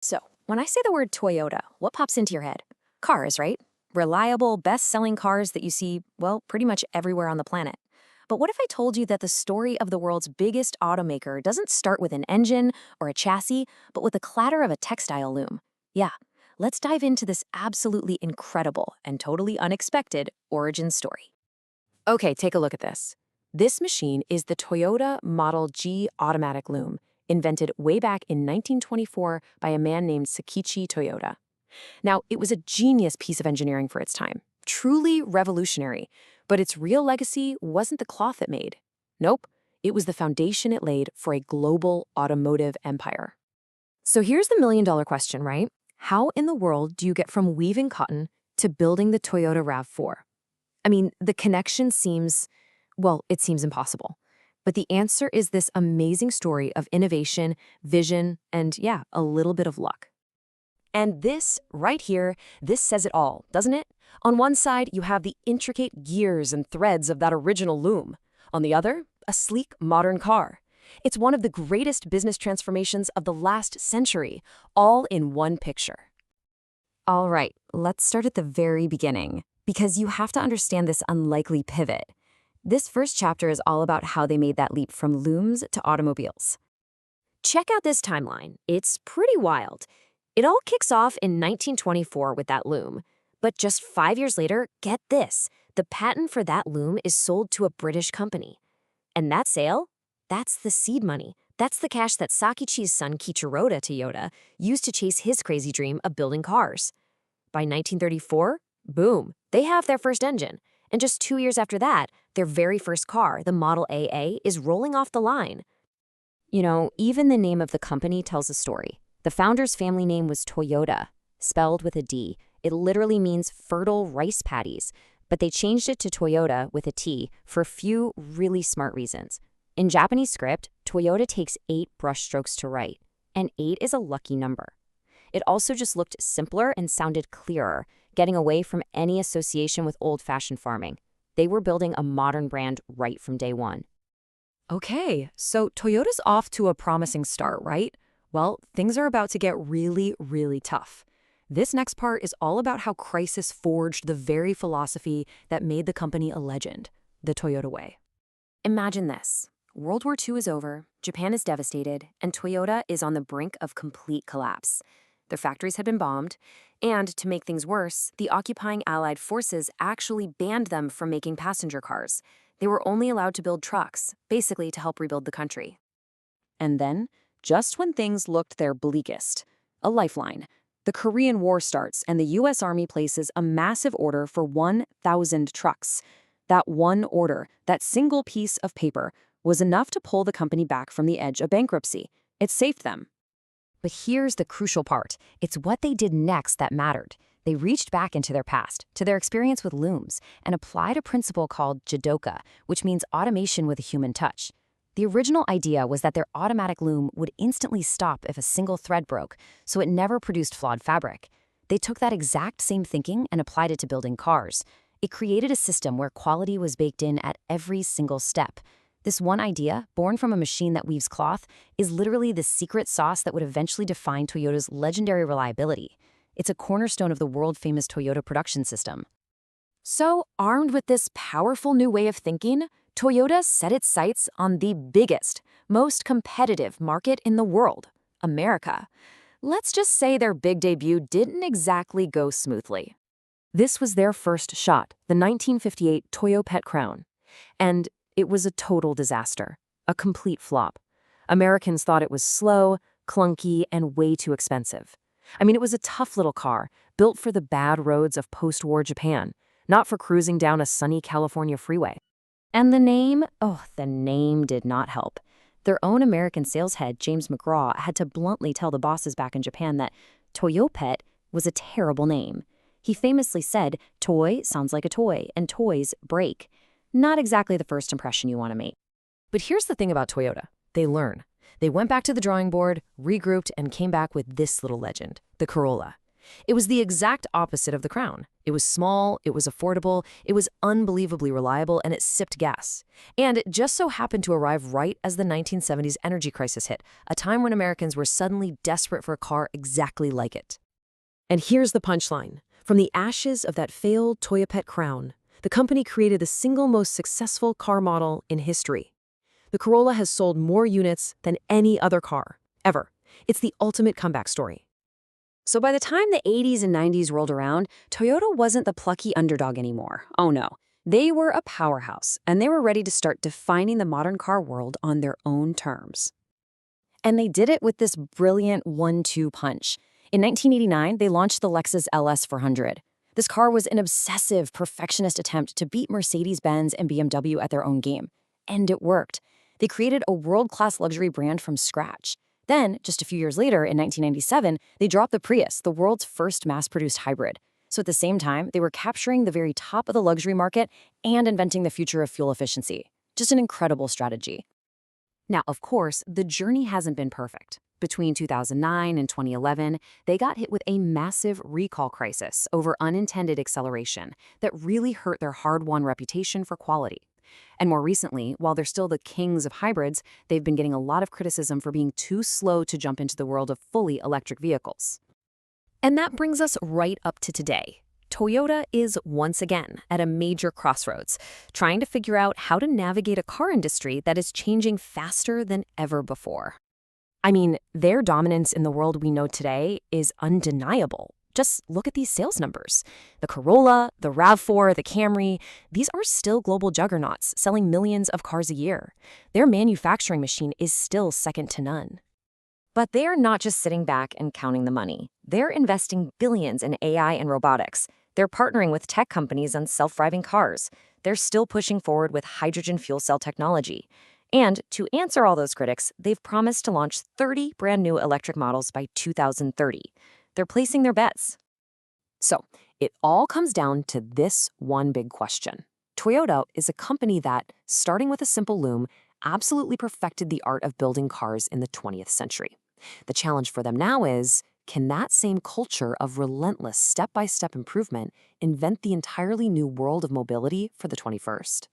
So, when I say the word Toyota, what pops into your head? Cars, right? Reliable, best-selling cars that you see, well, pretty much everywhere on the planet. But what if I told you that the story of the world's biggest automaker doesn't start with an engine or a chassis, but with the clatter of a textile loom? Yeah, let's dive into this absolutely incredible and totally unexpected origin story. Okay, take a look at this. This machine is the Toyota Model G automatic loom, invented way back in 1924 by a man named Sakichi Toyota. Now, it was a genius piece of engineering for its time, truly revolutionary, but its real legacy wasn't the cloth it made. Nope, it was the foundation it laid for a global automotive empire. So here's the million-dollar question, right? How in the world do you get from weaving cotton to building the Toyota RAV4? I mean, the connection seems, well, it seems impossible. But the answer is this amazing story of innovation, vision, and yeah, a little bit of luck. And this, right here, this says it all, doesn't it? On one side, you have the intricate gears and threads of that original loom. On the other, a sleek, modern car. It's one of the greatest business transformations of the last century, all in one picture. All right, let's start at the very beginning, because you have to understand this unlikely pivot. This first chapter is all about how they made that leap from looms to automobiles. Check out this timeline. It's pretty wild. It all kicks off in 1924 with that loom. But just 5 years later, get this, the patent for that loom is sold to a British company. And that sale? That's the seed money. That's the cash that Sakichi's son Kichirota Toyota used to chase his crazy dream of building cars. By 1934, boom, they have their first engine. And just 2 years after that, their very first car, the Model AA, is rolling off the line. You know, even the name of the company tells a story. The founder's family name was Toyota, spelled with a D. It literally means fertile rice paddies, but they changed it to Toyota with a T for a few really smart reasons. In Japanese script, Toyota takes 8 brushstrokes to write, and 8 is a lucky number. It also just looked simpler and sounded clearer, getting away from any association with old-fashioned farming. They were building a modern brand right from day one. Okay, so Toyota's off to a promising start, right? Well, things are about to get really, really tough. This next part is all about how crisis forged the very philosophy that made the company a legend, the Toyota way. Imagine this. World War II is over, Japan is devastated, and Toyota is on the brink of complete collapse. Their factories had been bombed, and to make things worse, the occupying Allied forces actually banned them from making passenger cars. They were only allowed to build trucks, basically to help rebuild the country. And then, just when things looked their bleakest, a lifeline. The Korean War starts, and the U.S. Army places a massive order for 1,000 trucks. That one order, that single piece of paper, was enough to pull the company back from the edge of bankruptcy. It saved them. But here's the crucial part. It's what they did next that mattered. They reached back into their past, to their experience with looms, and applied a principle called jidoka, which means automation with a human touch. The original idea was that their automatic loom would instantly stop if a single thread broke, so it never produced flawed fabric. They took that exact same thinking and applied it to building cars. It created a system where quality was baked in at every single step. This one idea, born from a machine that weaves cloth, is literally the secret sauce that would eventually define Toyota's legendary reliability. It's a cornerstone of the world-famous Toyota production system. So, armed with this powerful new way of thinking, Toyota set its sights on the biggest, most competitive market in the world, America. Let's just say their big debut didn't exactly go smoothly. This was their first shot, the 1958 Toyopet Crown. And it was a total disaster, a complete flop. Americans thought it was slow, clunky, and way too expensive. I mean, it was a tough little car, built for the bad roads of post-war Japan, not for cruising down a sunny California freeway. And the name did not help. Their own American sales head, James McGraw, had to bluntly tell the bosses back in Japan that Toyopet was a terrible name. He famously said, "Toy sounds like a toy, and toys break." Not exactly the first impression you want to make. But here's the thing about Toyota. They learn. They went back to the drawing board, regrouped, and came back with this little legend, the Corolla. It was the exact opposite of the Crown. It was small, it was affordable, it was unbelievably reliable, and it sipped gas. And it just so happened to arrive right as the 1970s energy crisis hit, a time when Americans were suddenly desperate for a car exactly like it. And here's the punchline. From the ashes of that failed Toyota Crown, the company created the single most successful car model in history. The Corolla has sold more units than any other car, ever. It's the ultimate comeback story. So by the time the 80s and 90s rolled around, Toyota wasn't the plucky underdog anymore. Oh no. They were a powerhouse, and they were ready to start defining the modern car world on their own terms. And they did it with this brilliant 1-2 punch. In 1989, they launched the Lexus LS 400. This car was an obsessive, perfectionist attempt to beat Mercedes-Benz and BMW at their own game. And it worked. They created a world-class luxury brand from scratch. Then, just a few years later, in 1997, they dropped the Prius, the world's first mass-produced hybrid. So at the same time, they were capturing the very top of the luxury market and inventing the future of fuel efficiency. Just an incredible strategy. Now, of course, the journey hasn't been perfect. Between 2009 and 2011, they got hit with a massive recall crisis over unintended acceleration that really hurt their hard-won reputation for quality. And more recently, while they're still the kings of hybrids, they've been getting a lot of criticism for being too slow to jump into the world of fully electric vehicles. And that brings us right up to today. Toyota is once again at a major crossroads, trying to figure out how to navigate a car industry that is changing faster than ever before. I mean, their dominance in the world we know today is undeniable. Just look at these sales numbers. The Corolla, the RAV4, the Camry, these are still global juggernauts, selling millions of cars a year. Their manufacturing machine is still second to none. But they're not just sitting back and counting the money. They're investing billions in AI and robotics. They're partnering with tech companies on self-driving cars. They're still pushing forward with hydrogen fuel cell technology. And to answer all those critics, they've promised to launch 30 brand new electric models by 2030. They're placing their bets. So it all comes down to this one big question. Toyota is a company that, starting with a simple loom, absolutely perfected the art of building cars in the 20th century. The challenge for them now is, can that same culture of relentless step-by-step improvement invent the entirely new world of mobility for the 21st?